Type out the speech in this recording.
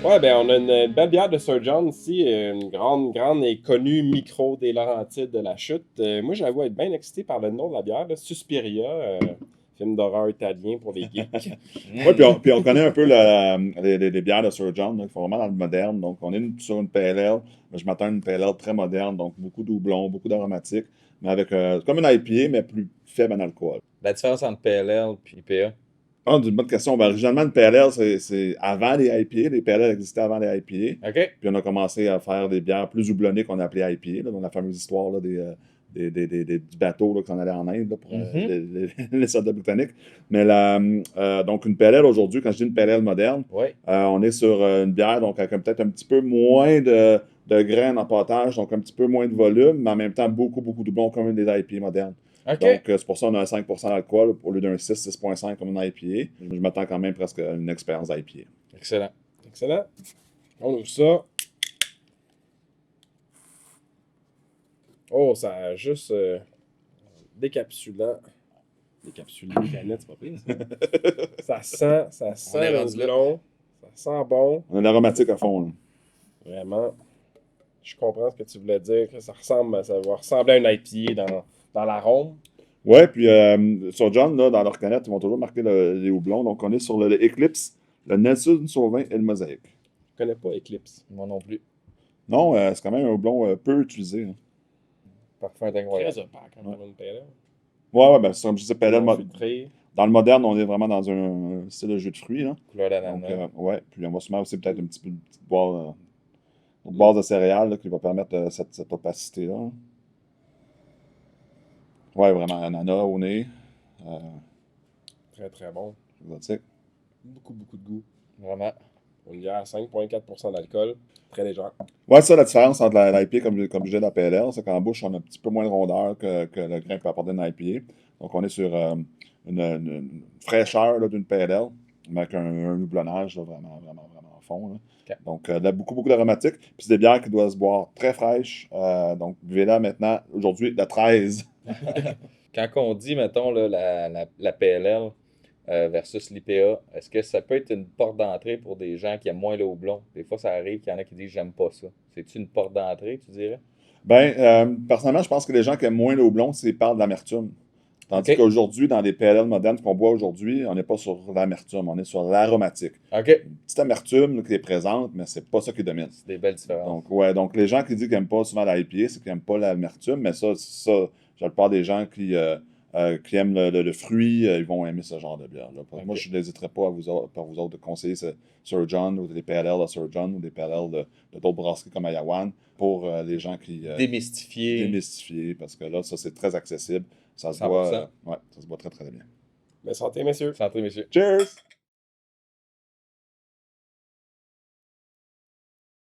Ouais, ben on a une belle bière de Sir John ici, une grande et connue micro des Laurentides de la Chute. Moi, j'avoue être bien excité par le nom de la bière, là, Suspiria, film d'horreur italien pour les geeks. Oui, puis on connaît un peu les bières de Sir John, là, qui sont vraiment dans le moderne. Donc, on est sur une pale ale, mais je m'attends à une pale ale très moderne, donc beaucoup de houblon, beaucoup d'aromatiques, mais avec comme une IPA, mais plus faible en alcool. La différence entre PLL et IPA. Ah, d'une bonne question. Ben, originalement, une pale ale, c'est avant les IPA. Les pale ale existaient avant les IPA. OK? Puis on a commencé à faire des bières plus houblonnées qu'on appelait IPA, là, dans la fameuse histoire là, du bateau là, qui s'en allait en Inde là, pour Mhm. les soldats britanniques. Mais donc une pale ale aujourd'hui, quand je dis une pale ale moderne, Oui. on est sur une bière donc avec peut-être un petit peu moins de graines en potage, donc un petit peu moins de volume, mais en même temps beaucoup de houblon comme une des IPA modernes. OK. Donc, c'est pour ça qu'on a un 5% d'alcool au lieu d'un 6,5 comme une IPA. Je m'attends quand même presque à une expérience IPA. Excellent. Excellent. On ouvre ça. Oh, ça a juste décapsulant. Décapsulé les canettes, c'est pas pire, ça. Ça On est sent le rendu là. houblon. Ça sent bon. On a l'aromatique à fond. Là. Vraiment. Je comprends ce que tu voulais dire. Que ça va ressembler à une IPA dans l'arôme. Ouais, puis sur John, là, dans leur canette, ils vont toujours marquer les houblons. Donc, on est sur le Eclipse, le Nelson Sauvin et le Mosaïque. Je connais pas Eclipse. Moi non plus. Non, c'est quand même un houblon peu utilisé. Hein. Parfum incroyable. Très opaque hein, pour une pelle. Ouais, ben, c'est comme je disais, Filtré. dans le moderne, on est vraiment dans un style de jus de fruits. Là. Couleur Donc, d'ananas. ouais, puis on va se mettre aussi peut-être un petit peu une petite base de céréales là, qui va permettre cette opacité-là. Ouais, vraiment, ananas au nez. Très, très bon. Exotique. Beaucoup de goût. Vraiment. Une bière à 5,4% d'alcool. Très légère. Ouais, c'est ça la différence entre l'IPA, comme je disais, la PLL, c'est qu'en bouche, on a un petit peu moins de rondeur que le grain peut apporter une IPA. Donc, on est sur une fraîcheur là, d'une PLL, mais avec un houblonnage là, vraiment fond. Là. OK. Donc, beaucoup d'aromatiques. Puis, c'est des bières qui doivent se boire très fraîches. Donc, buvez-la maintenant, aujourd'hui, la 13. Quand on dit, mettons, là, la PLL versus l'IPA, est-ce que ça peut être une porte d'entrée pour des gens qui aiment moins le houblon? Des fois, ça arrive qu'il y en a qui disent j'aime pas ça. C'est-tu une porte d'entrée, tu dirais? Ben, personnellement, je pense que les gens qui aiment moins le houblon, c'est parlent de l'amertume. Tandis OK. qu'aujourd'hui, dans les PLL modernes qu'on boit aujourd'hui, on n'est pas sur l'amertume, on est sur l'aromatique. OK. Une petite amertume là, qui est présente, mais c'est pas ça qui domine. C'est des belles différences. Donc, ouais, donc les gens qui disent qu'ils n'aiment pas souvent l'IPA, c'est qu'ils n'aiment pas l'amertume, mais ça, j'ai la plupart des gens qui aiment le fruit, ils vont aimer ce genre de bière-là. Moi, OK. je n'hésiterai pas à vous autres de conseiller Sir John ou des PLL de Sir John ou des PLL de d'autres brasseries comme Ayawan pour les gens qui Démystifier. démystifier, parce que là, ça, c'est très accessible. Ça se 100%. boit très, très bien. Mais santé, messieurs. Santé, messieurs. Cheers!